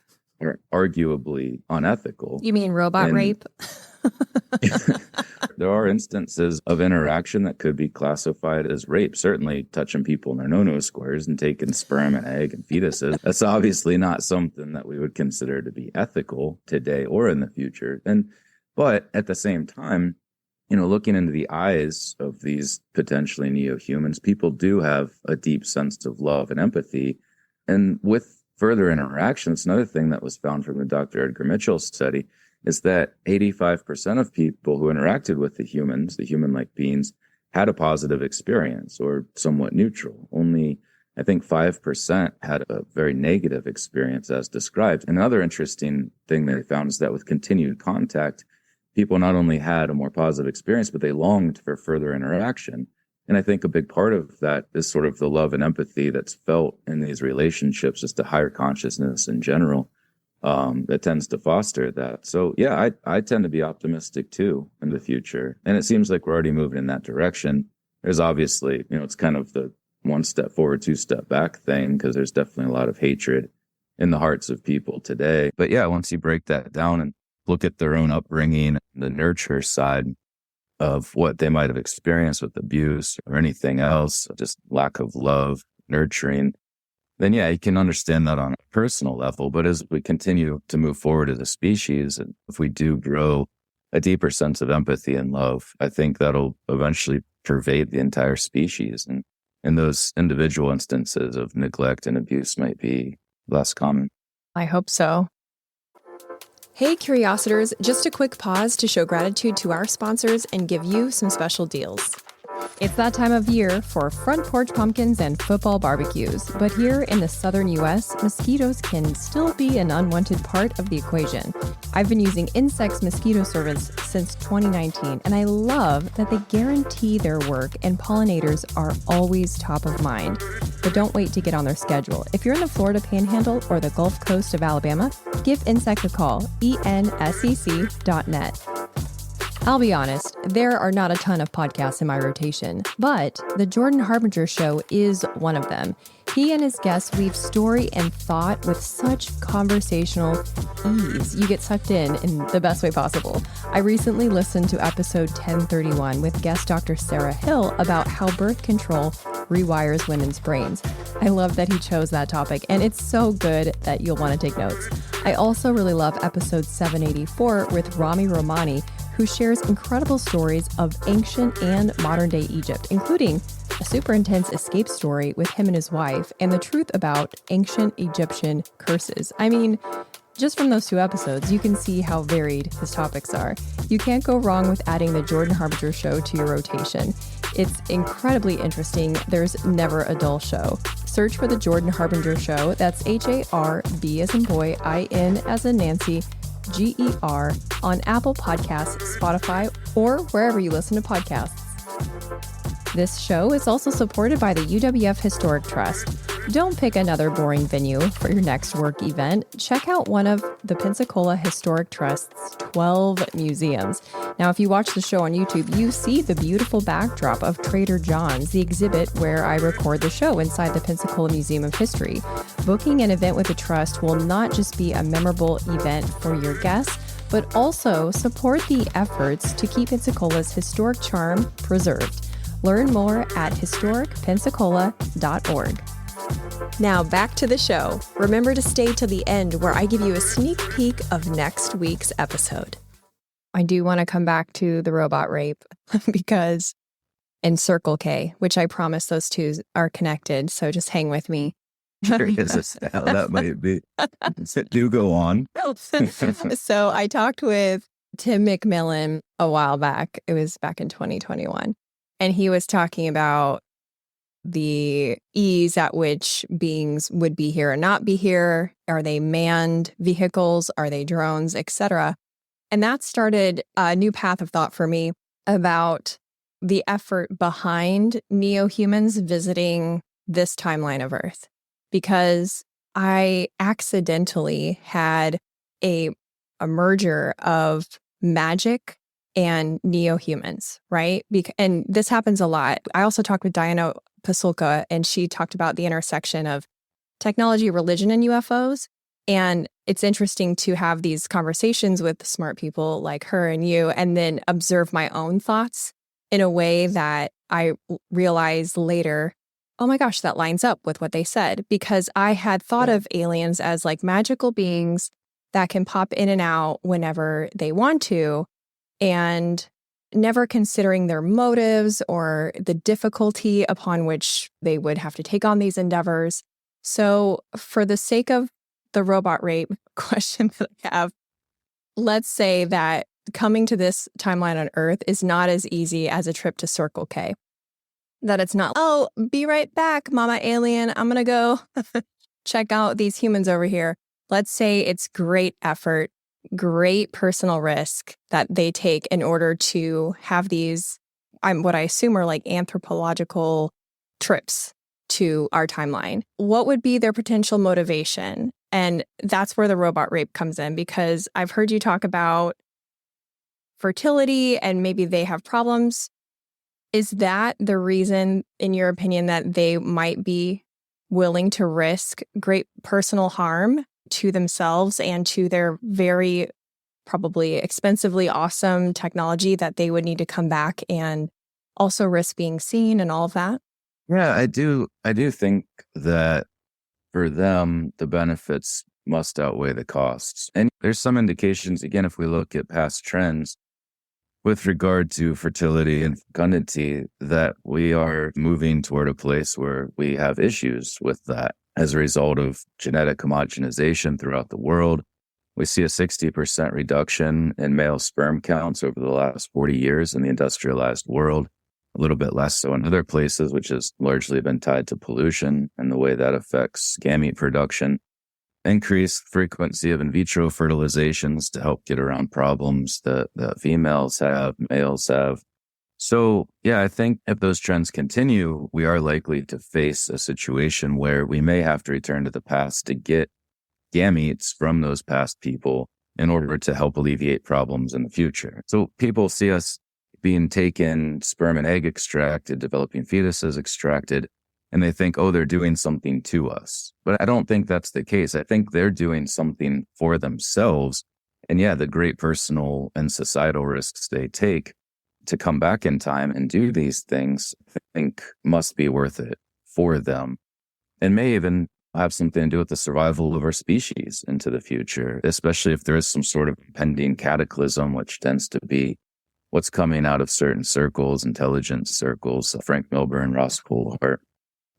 are arguably unethical. You mean robot rape? There are instances of interaction that could be classified as rape. Certainly touching people in their no-no squares and taking sperm and egg and fetuses. That's obviously not something that we would consider to be ethical today or in the future. But at the same time, looking into the eyes of these potentially neo-humans, people do have a deep sense of love and empathy. And with further interaction, it's another thing that was found from the Dr. Edgar Mitchell study, is that 85% of people who interacted with the humans, the human-like beings, had a positive experience or somewhat neutral. Only, I think, 5% had a very negative experience as described. Another interesting thing they found is that with continued contact, people not only had a more positive experience, but they longed for further interaction. And I think a big part of that is sort of the love and empathy that's felt in these relationships, just a higher consciousness in general, that tends to foster that. So yeah, I tend to be optimistic too in the future. And it seems like we're already moving in that direction. There's obviously, it's kind of the one step forward, two step back thing, because there's definitely a lot of hatred in the hearts of people today. But yeah, once you break that down and look at their own upbringing, the nurture side of what they might have experienced with abuse or anything else, just lack of love, nurturing, then yeah, you can understand that on a personal level. But as we continue to move forward as a species, and if we do grow a deeper sense of empathy and love, I think that'll eventually pervade the entire species. And those individual instances of neglect and abuse might be less common. I hope so. Hey, Curiositors, just a quick pause to show gratitude to our sponsors and give you some special deals. It's that time of year for front porch pumpkins and football barbecues, but here in the southern U.S., mosquitoes can still be an unwanted part of the equation. I've been using Insect's mosquito service since 2019, and I love that they guarantee their work and pollinators are always top of mind. But don't wait to get on their schedule. If you're in the Florida Panhandle or the Gulf Coast of Alabama, give Insect a call, ensec.net. I'll be honest, there are not a ton of podcasts in my rotation, but The Jordan Harbinger Show is one of them. He and his guests weave story and thought with such conversational ease. You get sucked in the best way possible. I recently listened to episode 1031 with guest Dr. Sarah Hill about how birth control rewires women's brains. I love that he chose that topic, and it's so good that you'll want to take notes. I also really love episode 784 with Rami Romani, who shares incredible stories of ancient and modern-day Egypt, including a super intense escape story with him and his wife, and the truth about ancient Egyptian curses. I mean, just from those 2 episodes, you can see how varied his topics are. You can't go wrong with adding the Jordan Harbinger show to your rotation. It's incredibly interesting. There's never a dull show. Search for the Jordan Harbinger show. That's HARB as in boy, IN as in Nancy, GER on Apple Podcasts, Spotify, or wherever you listen to podcasts. This show is also supported by the UWF Historic Trust. Don't pick another boring venue for your next work event. Check out one of the Pensacola Historic Trust's 12 museums. Now, if you watch the show on YouTube, you see the beautiful backdrop of Trader John's, the exhibit where I record the show inside the Pensacola Museum of History. Booking an event with the Trust will not just be a memorable event for your guests, but also support the efforts to keep Pensacola's historic charm preserved. Learn more at historicpensacola.org. Now back to the show. Remember to stay to the end where I give you a sneak peek of next week's episode. I do want to come back to the robot rape because in Circle K, which I promise those 2 are connected, so just hang with me. Curious as to how that might be. Do go on. So I talked with Tim McMillan a while back. It was back in 2021. And he was talking about the ease at which beings would be here or not be here. Are they manned vehicles? Are they drones, etc.? And that started a new path of thought for me about the effort behind neo-humans visiting this timeline of Earth. Because I accidentally had a merger of magic and neo-humans, right? And this happens a lot. I also talked with Walsh Pasulka, and she talked about the intersection of technology, religion, and UFOs. And it's interesting to have these conversations with smart people like her and you, and then observe my own thoughts in a way that I realized later, oh my gosh, that lines up with what they said. Because I had thought of aliens as like magical beings that can pop in and out whenever they want to, and never considering their motives or the difficulty upon which they would have to take on these endeavors. So for the sake of the robot rape question that I have, let's say that coming to this timeline on Earth is not as easy as a trip to Circle K. That it's not, oh, be right back, Mama Alien. I'm going to go check out these humans over here. Let's say it's great effort, great personal risk that they take in order to have these, what I assume are like anthropological trips to our timeline. What would be their potential motivation? And that's where the robot rape comes in, because I've heard you talk about fertility and maybe they have problems. Is that the reason, in your opinion, that they might be willing to risk great personal harm to themselves and to their very probably expensively awesome technology that they would need to come back and also risk being seen and all of that? Yeah, I do think that for them, the benefits must outweigh the costs. And there's some indications, again, if we look at past trends with regard to fertility and fecundity, that we are moving toward a place where we have issues with that as a result of genetic homogenization throughout the world. We see a 60% reduction in male sperm counts over the last 40 years in the industrialized world, a little bit less so in other places, which has largely been tied to pollution and the way that affects gamete production. Increased frequency of in vitro fertilizations to help get around problems that females have, males have. So, yeah, I think if those trends continue, we are likely to face a situation where we may have to return to the past to get gametes from those past people in order to help alleviate problems in the future. So people see us being taken, sperm and egg extracted, developing fetuses extracted, and they think, oh, they're doing something to us. But I don't think that's the case. I think they're doing something for themselves. And yeah, the great personal and societal risks they take to come back in time and do these things, I think must be worth it for them. And may even have something to do with the survival of our species into the future, especially if there is some sort of impending cataclysm, which tends to be what's coming out of certain circles, intelligence circles. Frank Milburn, Ross Coulthart,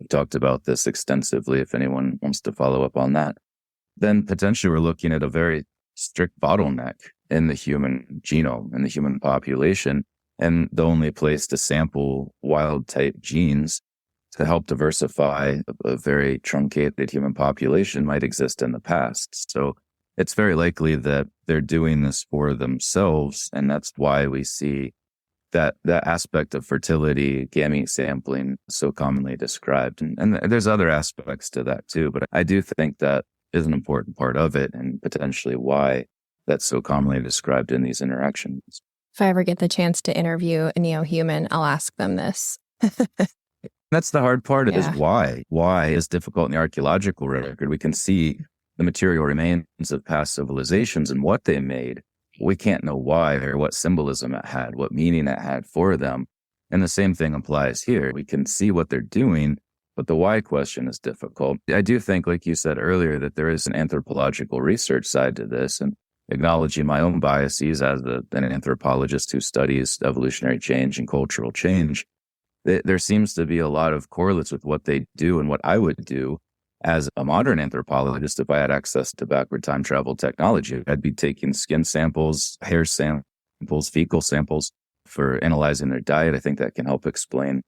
we talked about this extensively if anyone wants to follow up on that. Then potentially we're looking at a very strict bottleneck in the human genome, in the human population, and the only place to sample wild type genes to help diversify a very truncated human population might exist in the past. So it's very likely that they're doing this for themselves, and that's why we see that aspect of fertility, gamete sampling, so commonly described. And there's other aspects to that too, but I do think that is an important part of it and potentially why that's so commonly described in these interactions. If I ever get the chance to interview a neo-human, I'll ask them this. That's the hard part is Yeah. why. Why is difficult in the archaeological record. We can see the material remains of past civilizations and what they made. We can't know why or what symbolism it had, what meaning it had for them. And the same thing applies here. We can see what they're doing, but the why question is difficult. I do think, like you said earlier, that there is an anthropological research side to this, and acknowledging my own biases as an anthropologist who studies evolutionary change and cultural change. There seems to be a lot of correlates with what they do and what I would do as a modern anthropologist. If I had access to backward time travel technology, I'd be taking skin samples, hair samples, fecal samples for analyzing their diet. I think that can help explain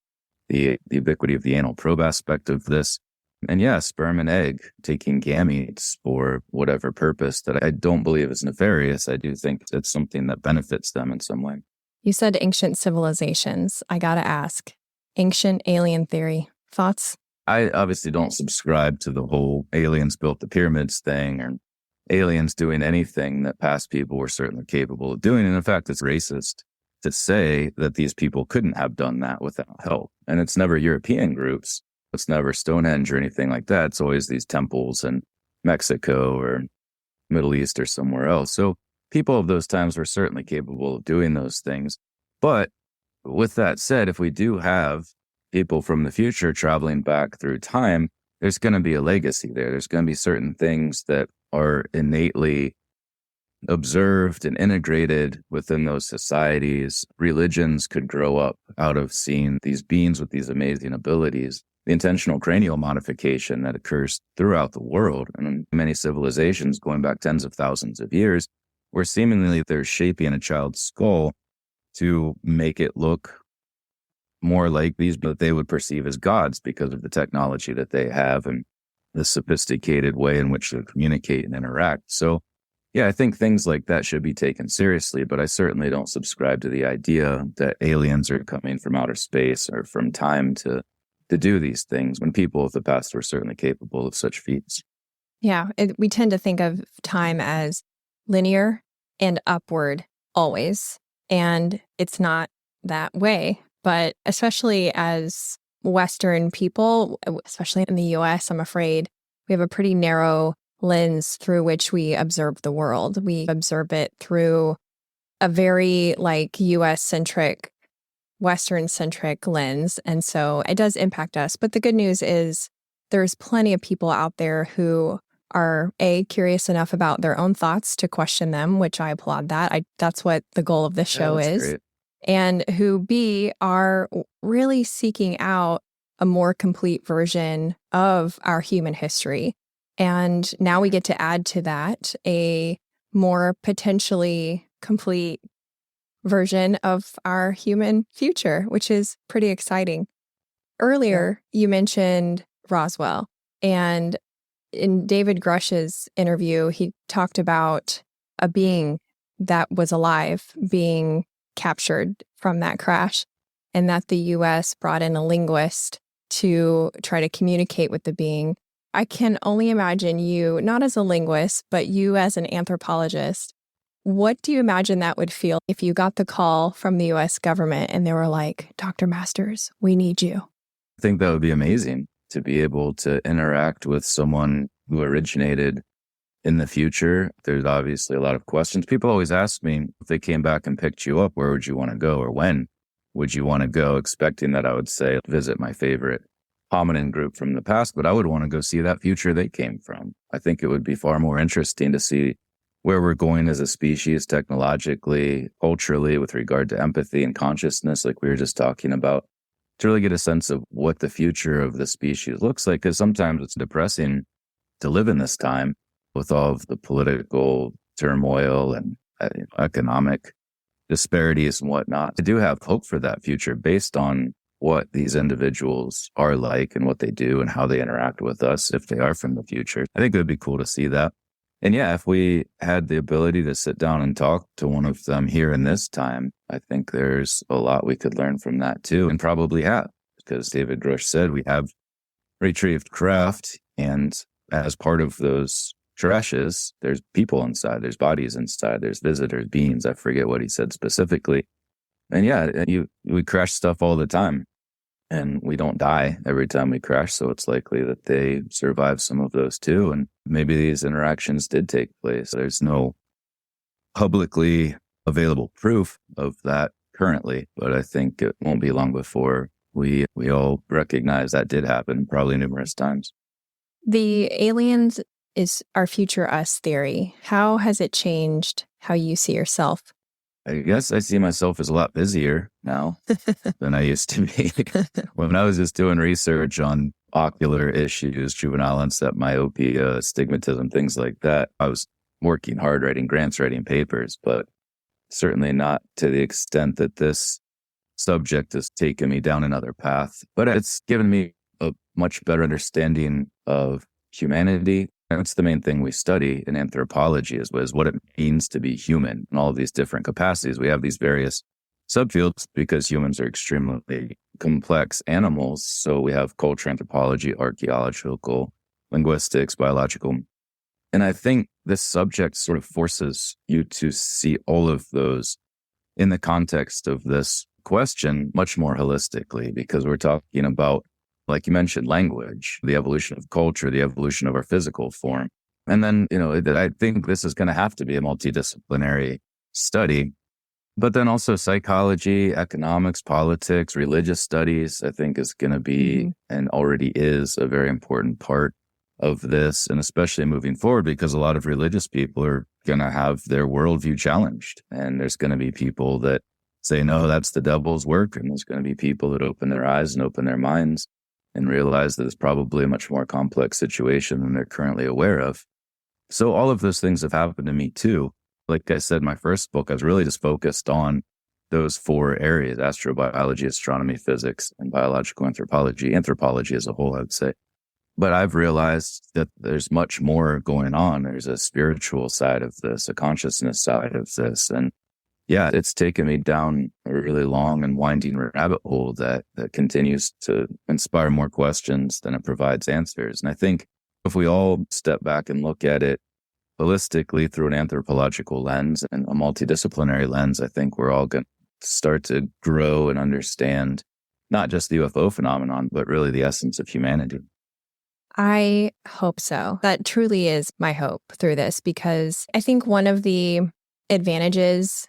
the ubiquity of the anal probe aspect of this. And yeah, sperm and egg, taking gametes for whatever purpose that I don't believe is nefarious. I do think it's something that benefits them in some way. You said ancient civilizations. I gotta ask, ancient alien theory, thoughts? I obviously don't subscribe to the whole aliens built the pyramids thing or aliens doing anything that past people were certainly capable of doing. And in fact, it's racist to say that these people couldn't have done that without help. And it's never European groups. It's never Stonehenge or anything like that. It's always these temples in Mexico or Middle East or somewhere else. So people of those times were certainly capable of doing those things. But with that said, if we do have people from the future traveling back through time, there's going to be a legacy there. There's going to be certain things that are innately observed and integrated within those societies. Religions could grow up out of seeing these beings with these amazing abilities. The intentional cranial modification that occurs throughout the world and in many civilizations going back tens of thousands of years, where seemingly they're shaping a child's skull to make it look more like these that they would perceive as gods because of the technology that they have and the sophisticated way in which they communicate and interact. So, yeah, I think things like that should be taken seriously, but I certainly don't subscribe to the idea that aliens are coming from outer space or from time to do these things when people of the past were certainly capable of such feats. Yeah, we tend to think of time as linear and upward always, and it's not that way. But especially as Western people, especially in the US, I'm afraid we have a pretty narrow lens through which we observe the world. We observe it through a very US-centric, Western-centric lens. And so it does impact us. But the good news is there's plenty of people out there who are, A, curious enough about their own thoughts to question them, which I applaud that. That's what the goal of this show is. Great. And who, B, are really seeking out a more complete version of our human history. And now we get to add to that a more potentially complete version of our human future, which is pretty exciting. Earlier, you mentioned Roswell, and in David Grush's interview, he talked about a being that was alive being captured from that crash, and that the U.S. brought in a linguist to try to communicate with the being. I can only imagine you, not as a linguist, but you as an anthropologist. What do you imagine that would feel if you got the call from the U.S. government and they were like, Dr. Masters, we need you? I think that would be amazing to be able to interact with someone who originated in the future. There's obviously a lot of questions. People always ask me if they came back and picked you up, where would you want to go or when would you want to go, expecting that I would say visit my favorite hominin group from the past, but I would want to go see that future they came from. I think it would be far more interesting to see where we're going as a species technologically, culturally, with regard to empathy and consciousness, like we were just talking about, to really get a sense of what the future of the species looks like. Because sometimes it's depressing to live in this time with all of the political turmoil and economic disparities and whatnot. I do have hope for that future based on what these individuals are like and what they do and how they interact with us if they are from the future. I think it would be cool to see that. And yeah, if we had the ability to sit down and talk to one of them here in this time, I think there's a lot we could learn from that too, and probably have, because David Grush said we have retrieved craft, and as part of those trashes, there's people inside, there's bodies inside, there's visitors, beings. I forget what he said specifically. And yeah, we crash stuff all the time, and we don't die every time we crash. So it's likely that they survive some of those too. And maybe these interactions did take place. There's no publicly available proof of that currently, but I think it won't be long before we all recognize that did happen, probably numerous times. The aliens is our future us theory. How has it changed how you see yourself? I guess I see myself as a lot busier now than I used to be. When I was just doing research on ocular issues, juvenile onset myopia, astigmatism, things like that, I was working hard, writing grants, writing papers, but certainly not to the extent that this subject has taken me down another path. But it's given me a much better understanding of humanity. And it's the main thing we study in anthropology is what it means to be human in all of these different capacities. We have these various subfields because humans are extremely complex animals. So we have culture, anthropology, archaeological, linguistics, biological. And I think this subject sort of forces you to see all of those in the context of this question much more holistically, because we're talking about, like you mentioned, language, the evolution of culture, the evolution of our physical form. And then, I think this is going to have to be a multidisciplinary study. But then also psychology, economics, politics, religious studies, I think is going to be and already is a very important part of this. And especially moving forward, because a lot of religious people are going to have their worldview challenged. And there's going to be people that say, no, that's the devil's work. And there's going to be people that open their eyes and open their minds and realize that it's probably a much more complex situation than they're currently aware of. So all of those things have happened to me too. Like I said, my first book, I was really just focused on those four areas: astrobiology, astronomy, physics, and biological anthropology. Anthropology as a whole, I would say. But I've realized that there's much more going on. There's a spiritual side of this, a consciousness side of this. And yeah, it's taken me down a really long and winding rabbit hole that continues to inspire more questions than it provides answers. And I think if we all step back and look at it holistically through an anthropological lens and a multidisciplinary lens, I think we're all going to start to grow and understand not just the UFO phenomenon, but really the essence of humanity. I hope so. That truly is my hope through this, because I think one of the advantages,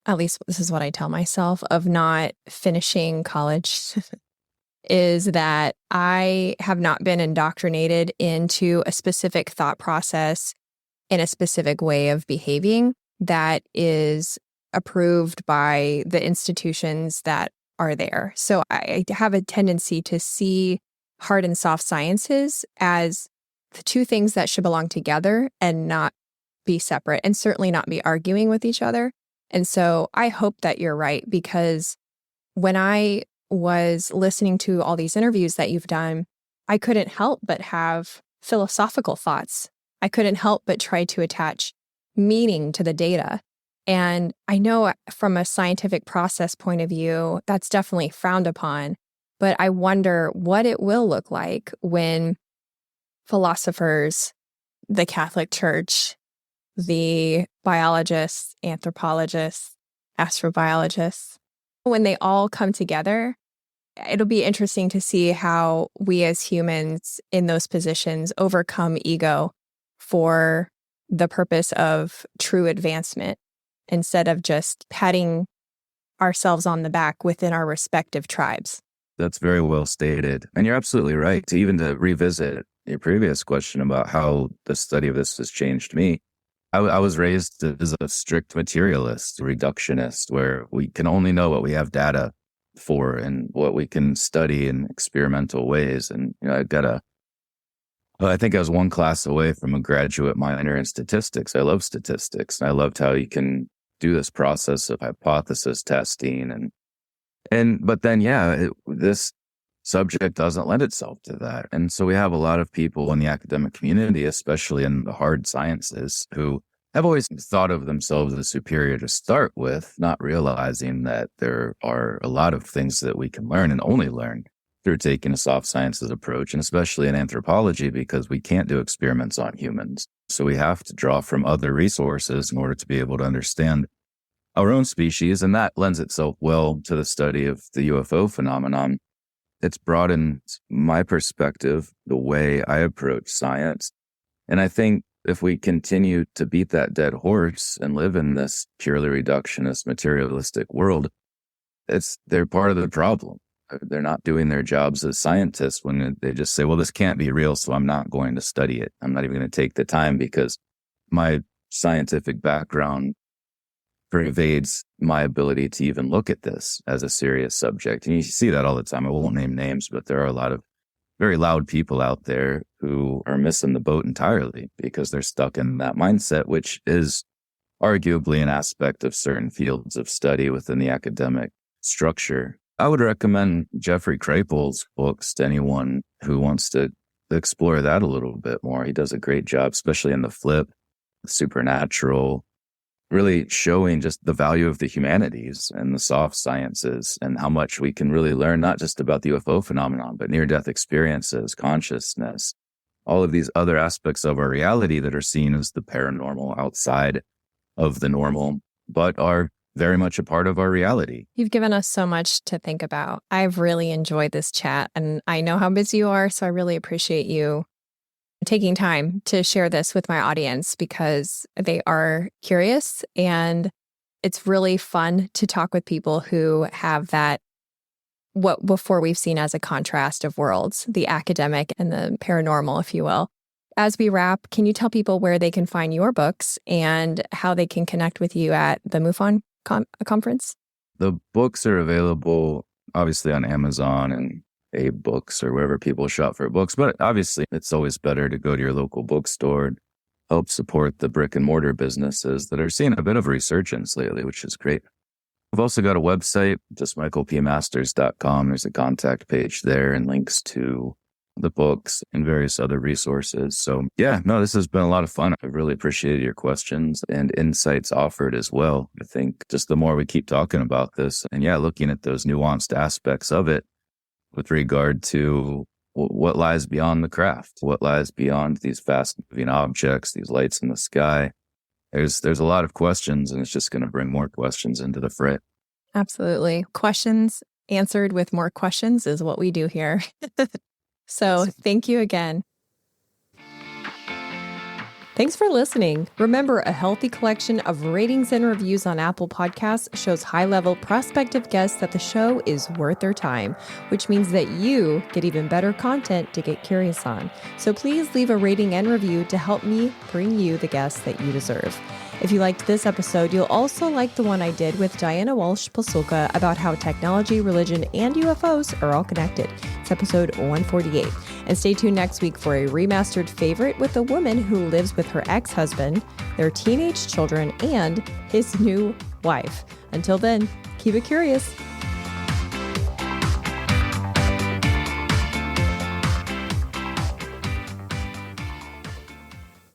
at least this is what I tell myself, of not finishing college is that I have not been indoctrinated into a specific thought process in a specific way of behaving that is approved by the institutions that are there. So I have a tendency to see hard and soft sciences as the two things that should belong together and not be separate, and certainly not be arguing with each other. And so I hope that you're right, because when I was listening to all these interviews that you've done, I couldn't help but have philosophical thoughts. I couldn't help but try to attach meaning to the data. And I know from a scientific process point of view, that's definitely frowned upon. But I wonder what it will look like when philosophers, the Catholic Church, the biologists, anthropologists, astrobiologists, when they all come together, it'll be interesting to see how we as humans in those positions overcome ego for the purpose of true advancement, instead of just patting ourselves on the back within our respective tribes. That's very well stated. And you're absolutely right. To revisit your previous question about how the study of this has changed me, I was raised as a strict materialist, reductionist, where we can only know what we have data for and what we can study in experimental ways. And I think I was one class away from a graduate minor in statistics. I love statistics. And I loved how you can do this process of hypothesis testing but then, this subject doesn't lend itself to that. And so we have a lot of people in the academic community, especially in the hard sciences, who have always thought of themselves as superior to start with, not realizing that there are a lot of things that we can learn and only learn through taking a soft sciences approach, and especially in anthropology, because we can't do experiments on humans. So we have to draw from other resources in order to be able to understand our own species. And that lends itself well to the study of the UFO phenomenon. It's broadened my perspective, the way I approach science. And I think if we continue to beat that dead horse and live in this purely reductionist, materialistic world, they're part of the problem. They're not doing their jobs as scientists when they just say, well, this can't be real, so I'm not going to study it. I'm not even going to take the time because my scientific background pervades my ability to even look at this as a serious subject. And you see that all the time. I won't name names, but there are a lot of very loud people out there who are missing the boat entirely because they're stuck in that mindset, which is arguably an aspect of certain fields of study within the academic structure. I would recommend Jeffrey Krapel's books to anyone who wants to explore that a little bit more. He does a great job, especially in the flip, supernatural, really showing just the value of the humanities and the soft sciences and how much we can really learn, not just about the UFO phenomenon, but near-death experiences, consciousness, all of these other aspects of our reality that are seen as the paranormal outside of the normal, but are very much a part of our reality. You've given us so much to think about. I've really enjoyed this chat, and I know how busy you are, so I really appreciate you taking time to share this with my audience because they are curious, and it's really fun to talk with people who have that, what before we've seen as a contrast of worlds, the academic and the paranormal, if you will. As we wrap, can you tell people where they can find your books and how they can connect with you at the MUFON conference? The books are available obviously on Amazon and Abe Books or wherever people shop for books, but obviously it's always better to go to your local bookstore and help support the brick and mortar businesses that are seeing a bit of a resurgence lately, which is great. I've also got a website, just michaelpmasters.com. There's a contact page there and links to the books and various other resources. So this has been a lot of fun. I really appreciated your questions and insights offered as well. I think just the more we keep talking about this and looking at those nuanced aspects of it with regard to what lies beyond the craft, what lies beyond these fast moving objects, these lights in the sky. There's a lot of questions, and it's just going to bring more questions into the fray. Absolutely. Questions answered with more questions is what we do here. So thank you again. Thanks for listening. Remember, a healthy collection of ratings and reviews on Apple Podcasts shows high-level prospective guests that the show is worth their time, which means that you get even better content to get curious on. So please leave a rating and review to help me bring you the guests that you deserve. If you liked this episode, you'll also like the one I did with Diana Walsh Pasulka about how technology, religion, and UFOs are all connected. It's episode 148. And stay tuned next week for a remastered favorite with a woman who lives with her ex-husband, their teenage children, and his new wife. Until then, keep it curious.